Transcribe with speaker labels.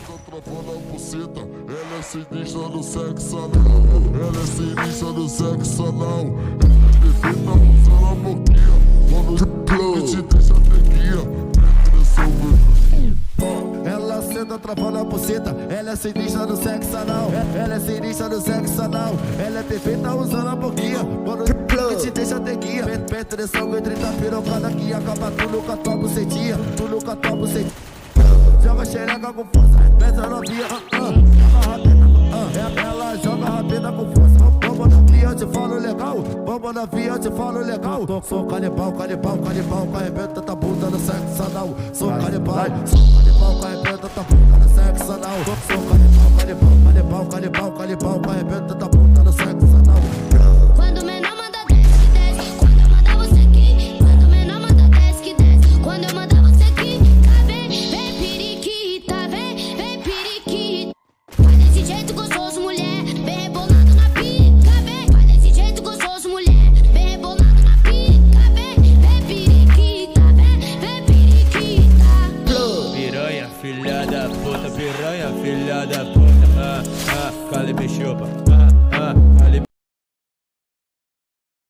Speaker 1: Atrapalha a buceta, ela é sinistra no sexo anal. Ela é sinistra no sexo anal. Ela é perfeita usando a boquinha. Quando te deixa tequia.
Speaker 2: Ela senta travando a buceta, ela é sinistra no sexo anal. Ela é sinistra no sexo anal. Ela é perfeita usando a boquinha. Quando te deixa tequia. Petressão entre 30 pirocada que acaba tudo com a tua bucetinha. Tudo com a tua bucetinha. Joga xereca com força, pesa novinha, joga rapida, ela joga rapida com força. Vamos na via, eu te falo legal. Vamos na via, eu te falo legal. Sou canibal, canibal, canibal, carrebenta tua bunda no sexo anal. Sou canibal, carrebenta tua bunda no sexo anal. Sou canibal, canibal, canibal, canibal, canibal, carrebenta tua bunda no sexo anal.
Speaker 3: Quando menor manda desce, desce. Quando eu mandar você aqui. Quando menor manda desce, que desce. Quando eu mandar você aqui. Tá bem, vem periquita, vem periquita. Faz desse jeito gostoso, mulher. Vem rebolando na pica, vem. Faz desse jeito gostoso, mulher. Vem rebolando na pica, vem periquita, vem periquita.
Speaker 4: Piranha, filha da puta, piranha, filha da puta. Cale me chupa.